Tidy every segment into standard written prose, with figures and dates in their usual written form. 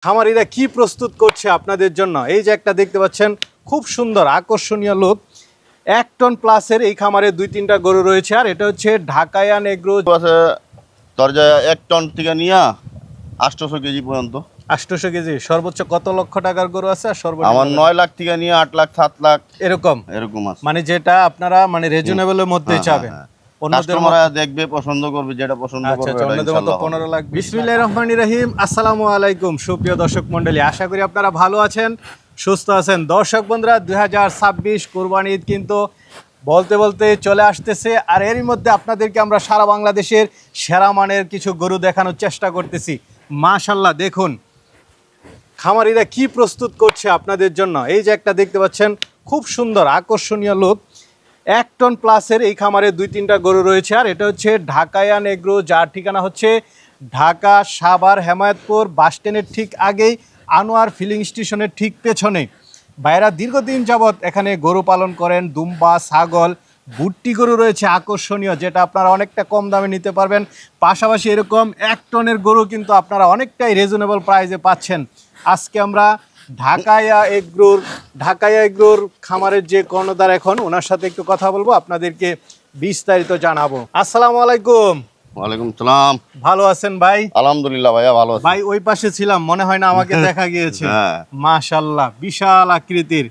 খামারিরা কি প্রস্তুত করছে আপনাদের জন্য। এই যে একটা দেখতে পাচ্ছেন খুব সুন্দর আকর্ষণীয় লুক, 1 টন প্লাসের এই খামারে 2-3টা গরু রয়েছে। আর এটা হচ্ছে ঢাকায়ান এগ্রো আছে দরজায় 1 টন থেকে নিয়ে 800 কেজি পর্যন্ত। 800 কেজি। সর্বোচ্চ কত লক্ষ টাকার গরু আছে? আর সর্বোচ্চ আমার 9 লাখ থেকে নিয়ে 8 লাখ 7 লাখ এরকম আছে। মানে যেটা আপনারা মানে রিজনেবলের মধ্যে চাবেন। কাস্টমাররা দেখবে, পছন্দ করবে, যেটা পছন্দ করবে এটা অন্যদের মতো ইনশাআল্লাহ 15 লাখ। বিসমিল্লাহির রহমানির রহিম। আসসালামু আলাইকুম সুপ্রিয় দর্শক মণ্ডলী, আশা করি আপনারা ভালো আছেন, সুস্থ আছেন। দর্শক বন্ধুরা, 2026 কুরবানি ঈদ কিন্তু বলতে বলতে চলে আসতেছে। আর এরই মধ্যে আপনাদেরকে আমরা সারা বাংলাদেশের সেরা মানের কিছু গরু দেখানোর চেষ্টা করতেছি। মাশাআল্লাহ, দেখুন খামারিরা কি প্রস্তুত করছে আপনাদের জন্য। এই যে একটা দেখতে পাচ্ছেন খুব সুন্দর আকর্ষণীয় লুক, 1 টন প্লাসের এই খামারে 2-3টা গরু রয়েছে। আর এটা হচ্ছে ঢাকায়ান এগ্রো, যার ঠিকানা হচ্ছে ঢাকা সাভার হেমায়েতপুর বাস স্ট্যান্ডের ঠিক আগেই, আনোয়ার ফিলিং স্টেশনের ঠিক পেছনে। ভাইরা দীর্ঘদিন যাবৎ এখানে গরু পালন করেন, দুম্বা, ছাগল, বুট্টি গরু রয়েছে আকর্ষণীয়, যেটা আপনারা অনেকটা কম দামে নিতে পারবেন। পাশাপাশি এরকম 1 টনের গরু কিন্তু আপনারা অনেকটাই রিজনেবল প্রাইসে পাচ্ছেন। আজকে আমরা ঢাকায়া এগ্রোর খামারের যে কর্ণধার, এখন ওনার সাথে একটু কথা বলবো, আপনাদেরকে বিস্তারিত জানাবো। আসসালামু আলাইকুম। ওয়ালাইকুম সালাম। ভালো আছেন ভাই? আলহামদুলিল্লাহ ভাইয়া, ভালো আছি। ভাই ওই পাশে ছিলাম, মনে হয় না আমাকে দেখা গিয়েছে। হ্যাঁ। মাশাআল্লাহ, বিশাল আকৃতির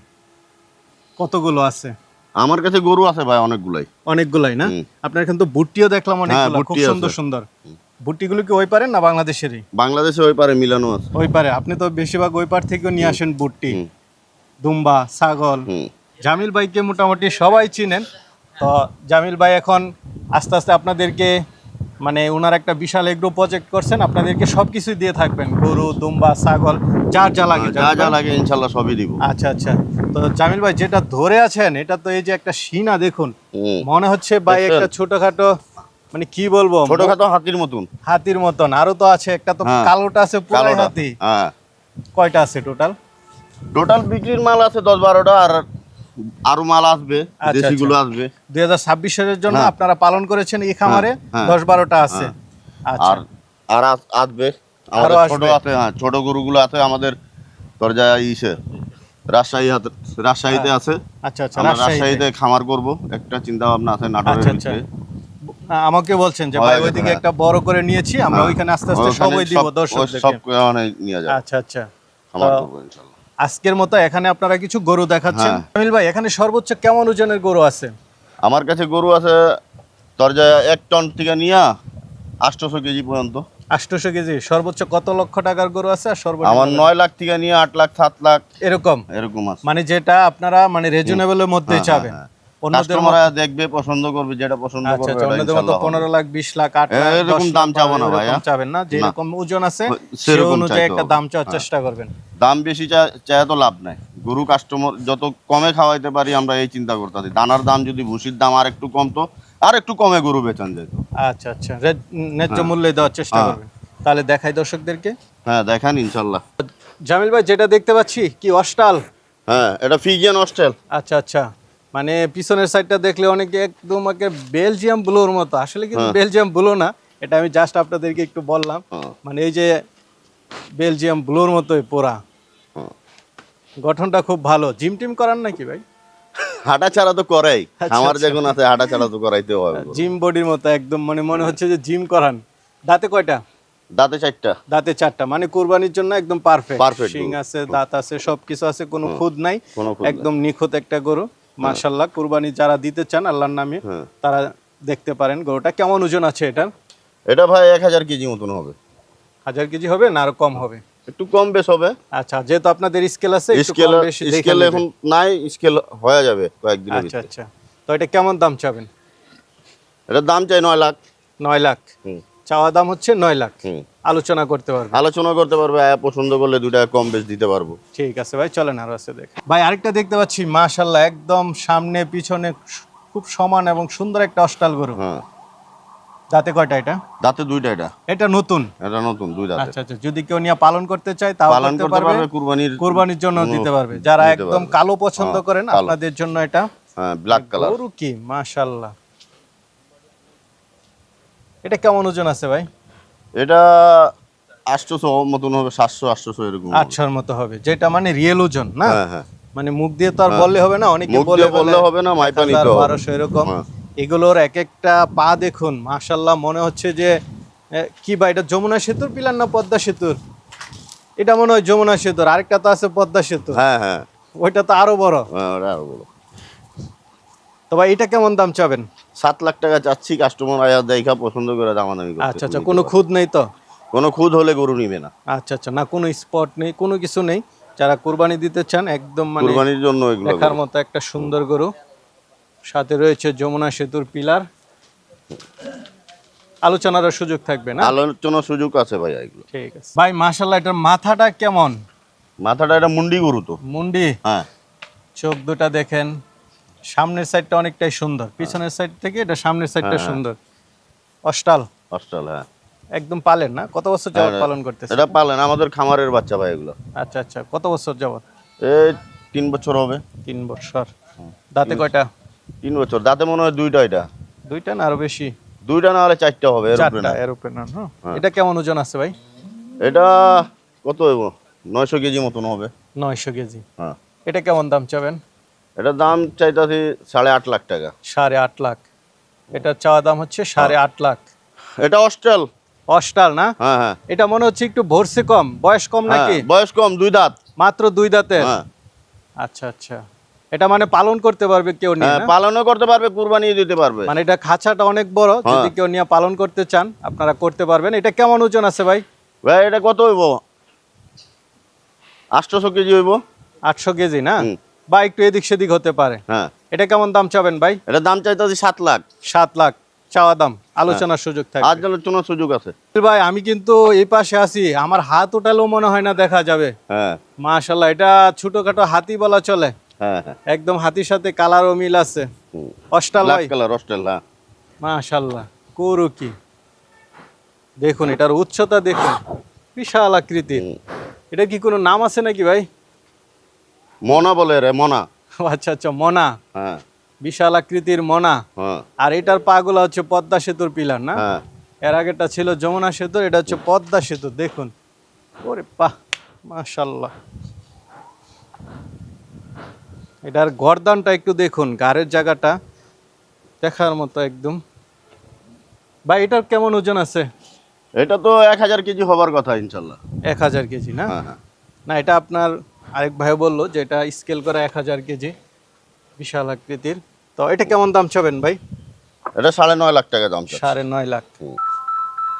কতগুলো আছে? আমার কাছে গরু আছে ভাই অনেকগুলাই না? আপনার এখানে তো বুট্টিও দেখলাম অনেকগুলো, খুব বুট্টি সুন্দর আছে। সুন্দর। বুট্টিগুলো কি ওই পারেন না বাংলাদেশেরই? বাংলাদেশে ওই পারে মিলানো আছে। ওই পারে। আপনি তো বেশিরভাগ ওই পার থেকেও নিয়ে আসেন বুট্টি, দুম্বা, ছাগল। জামিল ভাইকে মোটামুটি সবাই চিনেন। তো জামিল ভাই এখন আস্তে আস্তে আপনাদেরকে মানে ওনার একটা বিশাল এগ্রো প্রজেক্ট করছেন, আপনাদেরকে সব কিছুই দিয়ে থাকবেন, গরু, দুম্বা, ছাগল, যার যা লাগে যা লাগে ইনশাআল্লাহ সবই দিব। আচ্ছা আচ্ছা। তো জামিল ভাই যেটা ধরে আছেন, এটা তো এই যে একটা সিনা দেখুন, মনে হচ্ছে ভাই একটা ছোটখাটো, মানে কি বলবো, ছোটখাটো হাতির মতন। আরো তো আছে একটা, তো কালোটা আছে পুরাই হাতি। কয়টা আছে টোটাল? টোটাল বিক্রির মাল আছে 10-12টা, আর আরো মাল আসবে, দেশিগুলো আসবে। 2026 সালের জন্য আপনারা পালন করেছেন এই খামারে 10-12টা আছে। আচ্ছা, আর আসবে আমাদের ছোট আছে। ছোট গরুগুলো আছে আমাদের দরজায় রাজশাহীতে আছে। আচ্ছা আচ্ছা। রাজশাহীতে খামার করব, একটা চিন্তা ভাবনা আছে নাটোরের ভিতরে। আমাকে বলছেন যে ভাই ওইদিকে একটা বড় করে নিয়েছি আমরা, ওইখানে আস্তে আস্তে সবই দিব দর্শকদেরকে। সব নিয়ে যাব। আচ্ছা আচ্ছা। খামার করব ইনশাআল্লাহ। আজকের মতো এখানে আপনারা কিছু গরু দেখাচ্ছেন। জামিল ভাই, এখানে সর্বোচ্চ কেমন ওজনের গরু আছে? আমার কাছে গরু আছে দরজায় 1 টন থেকে নিয়ে 800 কেজি পর্যন্ত। 800 কেজি। সর্বোচ্চ কত লক্ষ টাকার গরু আছে? আর সর্বোচ্চ আমার 9 লাখ থেকে নিয়ে 8 লাখ 7 লাখ এরকম আছে। মানে যেটা আপনারা মানে রিজনেবলের মধ্যে চাবেন। কাস্টমাররা দেখবে, পছন্দ করবে, যেটা পছন্দ করবে এটা অন্যদের মতো 15 লাখ 20 লাখ 8 লাখ এরকম দাম চাবো না ভাইয়া। চাবেন না, যেরকম ওজন আছে সেই অনুযায়ী একটা দাম চাওয়ার চেষ্টা করবেন। দাম বেশি চায় তো লাভ নাই। গরু কাস্টমার যত কমে খাওয়াইতে পারি আমরা এই চিন্তা করতেছি। দানার দাম যদি, ভুসির দাম আর একটু কমতো, আর একটু কমে গরু বেচন যেত। আচ্ছা আচ্ছা, ন্যায্য মূল্যে দেওয়ার চেষ্টা করবেন। তাহলে দেখাই দর্শকদেরকে। হ্যাঁ দেখান ইনশাআল্লাহ। জামিল ভাই, যেটা দেখতে পাচ্ছি কি অস্টাল? হ্যাঁ, এটা ফিজিয়ান অস্ট্রেল। আচ্ছা আচ্ছা। মানে পিছনের সাইডটা দেখলে অনেকে একদম বেলজিয়াম ব্লুর মতো, আসলে কিন্তু বেলজিয়াম ব্লু না, এটা আমি জাস্ট আপনাদেরকে একটু বললাম। মানে এই যে বেলজিয়াম ব্লুর মতোই পোড়া, গঠনটা খুব ভালো। জিম টিম করান নাকি ভাই? হাঁটা ছাড়া তো করাই, আমার যখন আছে হাঁটা ছাড়া তো করাইতে হবে। জিম বডির মতো একদম, মানে মনে হচ্ছে যে জিম করান। দাঁতে কয়টা? দাঁতে 4টা। দাঁতে 4টা, মানে কুরবানির জন্য একদম পারফেক্ট। শিং আছে, দাঁত আছে, সবকিছু আছে, কোনো খুদ নাই, একদম নিখুঁত একটা গরু। মাশাআল্লাহ, কুরবানি যারা দিতে চান আল্লাহর নামে তারা দেখতে পারেন। গরুটা কেমন ওজন আছে এটার? এটা ভাই 1000 কেজি মতন হবে। 1000 কেজি হবে না আরো কম হবে? একটু কম বেশ হবে। আচ্ছা, যেহেতু আপনাদের স্কেল আছে, একটু কম বেশি দেখে স্কেল এখন নাই, স্কেল হয়ে যাবে কয়েকদিনের ভিতরে। আচ্ছা আচ্ছা। তো এটা কেমন দাম চাবেন? এটা দাম চাই 9 লাখ। 9 লাখ চাওয়া দাম হচ্ছে 9 লাখ। আলোচনা করতে পারবে, পছন্দ করলে 2 টাকা কম বেশ দিতে পারবো। ঠিক আছে ভাই, চলেন আরো আছে দেখ। ভাই আরেকটা দেখতে পাচ্ছি, মাশাআল্লাহ, একদম সামনে পিছনে খুব সমান এবং সুন্দর একটা অস্টাল গরু। দাঁতে কয়টা এটা? দাঁতে 2টা। এটা নতুন? এটা নতুন, 2 দাঁত। আচ্ছা আচ্ছা। যদি কেউ নিয়ে পালন করতে চায় তাও করতে পারবে, কুরবানির জন্য দিতে পারবে। যারা একদম কালো পছন্দ করেন আপনাদের জন্য এটা। হ্যাঁ, ব্ল্যাক কালার গরু কি মাশাআল্লাহ। এটা কেমন ওজন আছে ভাই? এটা 800 মতন হবে, 700 এরকম হবে। 800 মতো হবে, যেটা মানে রিয়েল ওজন না। হ্যাঁ হ্যাঁ, মানে মুখ দিয়ে তো আর বললে হবে না, অনেকে মুখ দিয়ে বললে হবে না, মাইপা নিতে হবে। 1200 এরকম। হ্যাঁ। এগুলোর এক একটা পা দেখুন, মাশাআল্লাহ, মনে হচ্ছে যে কি ভাই, এটা যমুনা সেতুর পিলার না পদ্মা সেতুর? এটা মনে হয় যমুনা সেতুর, আরেকটা তো আছে পদ্মা সেতু, হ্যাঁ হ্যাঁ ওইটা তো আরো বড়। হ্যাঁ, ওটা আরো বড়। তো ভাই এটা কেমন দাম চাবেন? 7 লাখ টাকা চাচ্ছি, কাস্টমার আয়া দেখা পছন্দ করে দামাদামি করতে। আচ্ছা আচ্ছা, কোনো খুদ নেই তো? কোনো খুদ হলে গরু নিবে না। আচ্ছা আচ্ছা, না কোনো স্পট নেই, কোনো কিছু নেই, যারা কুরবানি দিতে চান একদম মানে কুরবানির জন্য এগুলো দেখার মতো একটা সুন্দর গরু। সাথে রয়েছে যমুনা সেতুর পিলার, আলোচনার সুযোগ থাকবে না? আলোচনার সুযোগ আছে ভাই এগুলো। ঠিক আছে ভাই, মাশাআল্লাহ, এটার মাথাটা কেমন? মাথাটা এটা মুন্ডি গরু তো। মুন্ডি, হ্যাঁ, চোখ দুটা দেখেন, সামনের সাইডটা অনেকটাই সুন্দর, পিছনের সাইড থেকে এটা সামনের সাইডটা হ্যাঁ। সুন্দর। অস্টাল অস্ট্রাল, হ্যাঁ। একদম পালেন না? কত বছর যাবত হ্যাঁ, পালন করতেছে? এটা পালেন আমাদের খামারের বাচ্চা ভাই এগুলো। আচ্ছা আচ্ছা, কত বছর যাবত? এই 3 বছর হবে। 3 বছর। দাঁতে কয়টা? 3 বছর। দাঁতে মনে হয় 2টা। এটা দুইটা না আরো বেশি? 2টা না হলে 4টা হবে, এর উপরে 4টা না। এরোপ্লেন। হ্যাঁ। এটা কেমন ওজন আছে ভাই? এটা কত হইব? 900 কেজি মতন হবে। 900 কেজি। হ্যাঁ, এটা কেমন দাম চাবেন? এটার দাম চাইতাছি 8.5 লাখ টাকা। 8.5 লাখ। এটা চাওয়া দাম হচ্ছে 8.5 লাখ। এটা অস্ট্রাল। অস্টাল না? হ্যাঁ হ্যাঁ এটা মনে হচ্ছে একটু ভরসে কম, বয়স কম নাকি? হ্যাঁ, বয়স কম, 2 দাঁত। মাত্র 2 দাঁতের? হ্যাঁ আচ্ছা আচ্ছা, এটা মানে পালন করতে পারবে কেউ নিয়ে হ্যাঁ, না? পালনও করতে পারবে, কুরবানিও দিতে পারবে। মানে এটা খাঁচাটা অনেক বড়, হ্যাঁ। যদি কেউ নিয়ে পালন করতে চান আপনারা করতে পারবেন। এটা কেমন ওজন আছে ভাই? ভাই এটা কত হইব? 800 কেজি হইব। 800 কেজি না? হুম। বা একটু এদিক সেদিক হতে পারে। হ্যাঁ, এটা কেমন দাম চাবেন ভাই? এটা দাম চাইতাছি 7 লাখ। 7 লাখ চাওয়া দাম, আলোচনার সুযোগ আর থাকবে। আলোচনার সুযোগ আছে। ভাই আমি কিন্তু এই পাশে আছি, আমার হাত উঠালেও মনে হয় না দেখা যাবে। হ্যাঁ মাশাআল্লাহ, এটা ছোটখাটো হাতি বলা চলে, হ্যাঁ হ্যাঁ, একদম হাতির সাথে কালারও মিল আছে। অস্টাল ব্ল্যাক ভাই, কালার অস্ট্রাল। হ্যাঁ, মাশাআল্লাহ, গরু কি দেখুন, এটার উচ্চতা দেখুন, বিশাল আকৃতির। এটা কি কোনো নাম আছে নাকি ভাই? মনা বলে রে, মনা। ও আচ্ছা আচ্ছা, মনা। হ্যাঁ বিশাল আকৃতির মনা। হ্যাঁ আর এটার পাগুলো হচ্ছে পদ্মা সেতুর পিলার না? হ্যাঁ, এর আগেটা ছিল যমুনা সেতু, এটা হচ্ছে পদ্মা সেতু। দেখুন, ওরে বাহ, মাশাআল্লাহ। এটার গর্দানটা একটু দেখুন, গাড়ের জায়গাটা দেখার মতো একদম। ভাই এটার কেমন ওজন আছে? এটা তো 1000 কেজি হবার কথা ইনশাল্লাহ। 1000 কেজি না? হ্যাঁ হ্যাঁ, না, এটা আপনার আরেক ভাই বললো যে এটা স্কেল করা 1000 কেজি, বিশাল আকৃতির। তো এটা কেমন দাম চাবেন ভাই? এটা 9.5 লাখ টাকা দাম চাচ্ছে। 9.5 লাখ।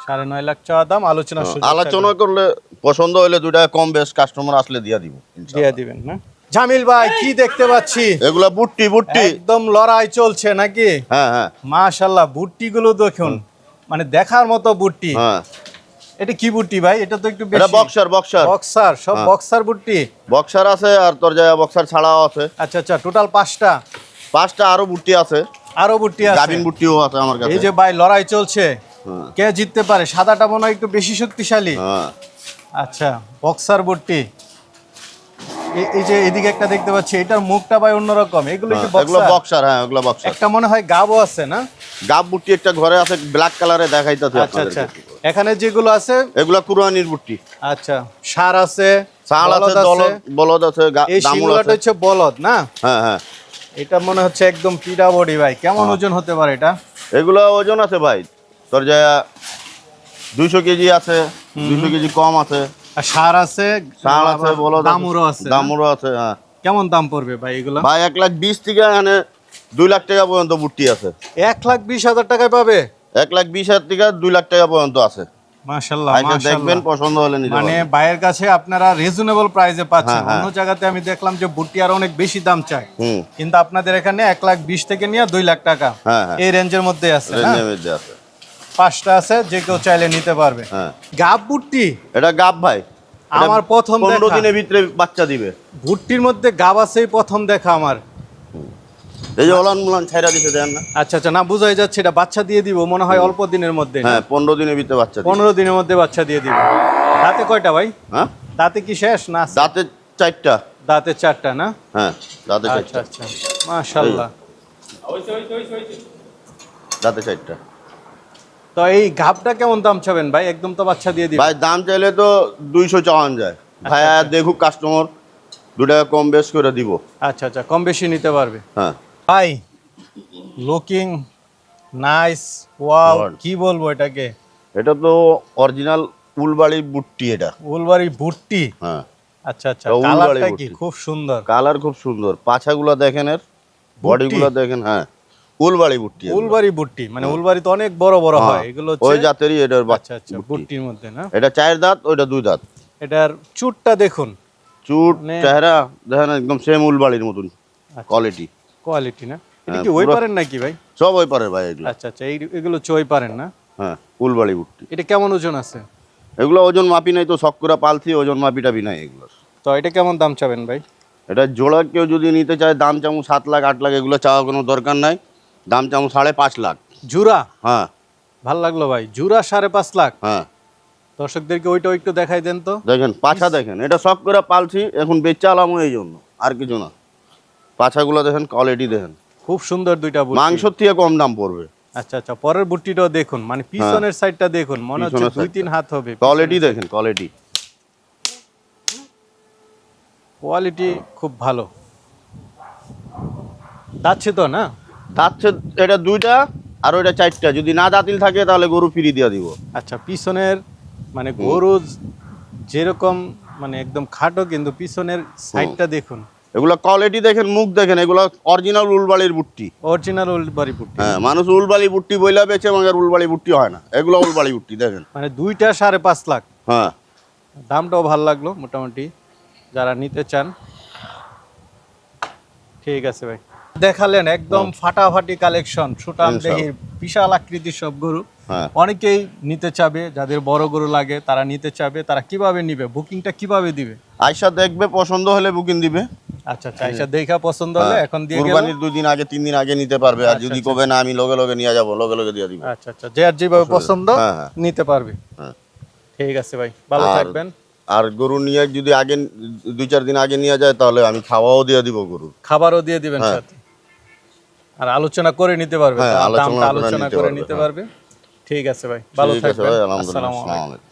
9.5 লাখ চাওয়া দাম, আলোচনা আলোচনা করলে পছন্দ হইলে 2 টাকা কম বেশ কাস্টমার আসলে দিয়া দিব ইনশাল্লাহ। দিয়ে দিবেন না? জামিল ভাই কি দেখতে পাচ্ছি? এগুলা বুট্টি বুট্টি। একদম লড়াই চলছে নাকি? হ্যাঁ হ্যাঁ মাশাআল্লাহ, বুট্টি গুলো দেখুন, মানে দেখার মতো বুটটি। হ্যাঁ, এটা কি বুটটি ভাই? এটা তো একটু এটা বেশি। বক্সার বক্সার বক্সার, সব হ্যাঁ। বক্সার বুটটি। বক্সার আছে আর তোর যায় বক্সার ছাড়াও আছে। আচ্ছা আচ্ছা, টোটাল 5টা। 5টা আরো বুট্টি আছে, আরো বুটটি আছে। গাবিন বুট্টিও আছে আমার কাছে। এই যে ভাই লড়াই চলছে, হ্যাঁ কে জিততে পারে? সাদাটা মনে হয় একটু বেশি শক্তিশালী। হ্যাঁ, আচ্ছা, বক্সার বুটটি। এই যে এদিকে একটা দেখতে পাচ্ছি, এটার মুখটা ভাই অন্যরকম। এগুলো কি এগুলো বক্সার? বক্সার। হ্যাঁ, এগুলো বক্সার। একটা মনে হয় গাবও আছে না? গাব বুট্টি একটা ঘরে আছে, ব্ল্যাক কালারে দেখাইতাছে আচ্ছা আচ্ছা, আপনাদের। এখানে যেগুলো আছে এগুলা কুরবানির বুট্টি। আচ্ছা, ষাঁড় আছে, ছাল আছে, বলদ বলদ আছে, এই দামুর সিংহটা আছে। হচ্ছে বলদ না? হ্যাঁ হ্যাঁ, এটা মনে হচ্ছে একদম পিডা বডি ভাই। কেমন ওজন হতে পারে এটা? এগুলো ওজন আছে ভাই তোর যায় 200 কেজি আছে, 200 কেজি কম আছে। আর ষাঁড় আছে, ছাল আছে, বলদ আছে, দামুরও আছে না? দামুরও আছে। হ্যাঁ কেমন দাম পড়বে ভাই এগুলো? ভাই 1,20,000 থেকে এখানে 2 লাখ টাকা পর্যন্ত বুট্টি আছে। 1,20,000 টাকায় পাবে? 1,20,000 থেকে 2 লাখ টাকা পর্যন্ত আছে। মাশাআল্লাহ আইসা দেখবেন, মাশাআল্লাহ। পছন্দ হলে নিতে মানে পারবেন। ভাইয়ের কাছে আপনারা রিজনেবল প্রাইসে পাচ্ছেন। হ্যাঁ, হ্যাঁ। অন্য জায়গাতে আমি দেখলাম যে বুট্টি আর অনেক বেশি দাম চায়, হুম, কিন্তু আপনাদের এখানে 1,20,000 থেকে নিয়ে 2 লাখ টাকা হ্যাঁ হ্যাঁ, এই রেঞ্জের মধ্যে আছে না? রেঞ্জের মধ্যে আছে। 5টা আছে, যে কেউ চাইলে নিতে পারবে। হ্যাঁ, গাব বুট্টি এটা গাব ভাই। এটা আমার প্রথম 15 দেখা। দিনের ভিতরে বাচ্চা দিবে। ভুট্টির মধ্যে গাব আছে, এই প্রথম দেখা আমার। এই যে ওলান মুলান ছাইরা দিছে দেন না। আচ্ছা আচ্ছা, না বুঝাই যাচ্ছে এটা বাচ্চা দিয়ে দিব মনে হয় অল্প দিনের মধ্যে। হ্যাঁ, 15 দিনের ভিতরে বাচ্চা দিবে। 15 দিনের মধ্যে বাচ্চা দিয়ে দিব। দাঁতে কয়টা ভাই? হ্যাঁ, দাঁতে কি শেষ না আছে? দাঁতে 4টা। দাঁতে 4টা না? হ্যাঁ, দাঁতে আচ্ছা 4টা। আচ্ছা, মাশাআল্লাহ। দাঁতে 4টা। তো তো এই গাবটা কেমন দাম চাবেন ভাই? একদম তো বাচ্চা দিয়ে দিবেন। ভাই দাম চাইলে তো 200 চাওয়ান যায়, ভাইয়া দেখুক কাস্টমার 2 টাকা কম বেশ করে দিব। আচ্ছা আচ্ছা, কম বেশি নিতে পারবে। হ্যাঁ ভাই লুকিং নাইস, ওয়াও, Good. কি বলবো এটাকে, এটা তো অরিজিনাল উলবাড়ি বুট্টি এটা। উলবাড়ি ভুট্টি। হ্যাঁ আচ্ছা আচ্ছা, এটা উলবাড়ি কালারটা কি ভুট্টি। খুব সুন্দর, কালার খুব সুন্দর, পাছাগুলো দেখেন, এর বুট্টি? বডিগুলো দেখেন। হ্যাঁ উলবাড়ি বুট্টি এগুলো। উলবাড়ি ভুট্টি মানে উলবাড়ি তো অনেক বড় বড় হয়, এগুলো ওই হচ্ছে জাতেরই এটার আচ্ছা বাচ্চা আচ্ছা, বুট্টি। ভুট্টির মধ্যে না। এটা 4 দাঁত, ওইটা 2 দাঁত। এটার চুটটা দেখুন, চুট মানে- চেহারা দেখেন একদম সেম উলবাড়ির মতন আচ্ছা, কোয়ালিটি। কোয়ালিটি না। এটা হ্যাঁ, কি ওই পুরো- পারেন নাকি ভাই? সব ওই পারে ভাই এগুলো। আচ্ছা আচ্ছা, এগুলো চই পারেন না। হ্যাঁ উলবাড়ি বুট্টি। এটা কেমন ওজন আছে? এগুলো ওজন মাপি নাই তো, শক্করা পালছি, ওজন মাপি টাপি নাই এগুলোর। তো এটা কেমন দাম চাবেন ভাই? এটা জোড়া কেউ যদি নিতে চায় দাম চামু 7 লাখ 8 লাখ, এগুলো চাওয়া কোনো দরকার নাই। দাম চামু 5.5 লাখ। জুরা? হ্যাঁ ভাল লাগলো ভাই, জুরা 5.5 লাখ। হ্যাঁ দর্শকদেরকে ওইটাও একটু দেখাই দেন তো। দেখেন পাছা দেখেন, এটা শখ করে পালছি, এখন বেচে আলামও এই জন্য, আর কিছু না। পাছাগুলো দেখেন, কোয়ালিটি দেখেন, খুব সুন্দর দুইটা বুট্টি। মাংসর থেকে কম দাম পড়বে। আচ্ছা আচ্ছা, পরের বুট্টিটাও দেখুন, মানে পিছনের সাইডটা দেখুন, মনে হচ্ছে পিছনের 2-3 সাইডটা। হাত হবে। কোয়ালিটি দেখেন, কোয়ালিটি। কোয়ালিটি খুব ভালো। যাচ্ছে তো না? তাচ্ছে এটা 2টা আর ওইটা 4টা, যদি না দাঁতিল থাকে তাহলে গরু ফ্রি দিয়ে দিব। আচ্ছা, পিছনের মানে গরু যেরকম মানে একদম খাটো, কিন্তু পিছনের সাইডটা দেখুন, এগুলো কোয়ালিটি দেখেন, মুখ দেখেন, এগুলো অরিজিনাল উলবাড়ির বুট্টি। অরিজিনাল উলবাড়ি বুট্টি। হ্যাঁ মানুষ উলবাড়ি বুট্টি বইলা বেচে, মগের উলবাড়ি বুট্টি হয় না, এগুলো উলবাড়ি বুট্টি দেখেন। মানে দুইটা 5.5 লাখ। হ্যাঁ দামটাও ভালো লাগলো মোটামুটি, যারা নিতে চান। ঠিক আছে ভাই, দেখালেন একদম ফাটাফাটি কালেকশন, সুটাম ইনশাআল্লাহ। দেহির বিশাল আকৃতির সব গরু। হ্যাঁ অনেকেই নিতে চাবে, যাদের বড় গরু লাগে তারা নিতে চাবে, তারা কিভাবে নিবে, বুকিংটা কিভাবে দিবে? আয়সা দেখবে, পছন্দ হলে বুকিং দিবে। আচ্ছা আচ্ছা, আইসা দেখা পছন্দ হলে হ্যাঁ, এখন দিয়ে গেল। কুরবানির 2 দিন আগে 3 দিন আগে নিতে পারবে, আর আচ্ছা, যদি আচ্ছা। কবে না আমি লগে লগে নিয়ে যাবো, লগে লগে দিয়ে দিব। আচ্ছা আচ্ছা, যে আর যেভাবে পছন্দ হ্যাঁ, হ্যাঁ। নিতে পারবে। হ্যাঁ। ঠিক আছে ভাই, ভালো আর- থাকবেন। আর গরু নিয়ে যদি আগে 2-4 দিন আগে নিয়ে যায়, তাহলে আমি খাওয়াও দিয়ে দিব গরুর। খাবারও দিয়ে দিবেন হ্যাঁ। সাথে, আর আলোচনা করে নিতে পারবে, হ্যাঁ, দামটা আলোচনা করে আলোচনা নিতে করে পারবে, নিতে হ্যাঁ। পারবে। ঠিক আছে ভাই, ভালো ঠিক আছে থাকবেন। ভাই, আলহামদুলিল্লাহ, আসসালামু আলাইকুম। আসসালামু আলাইকুম।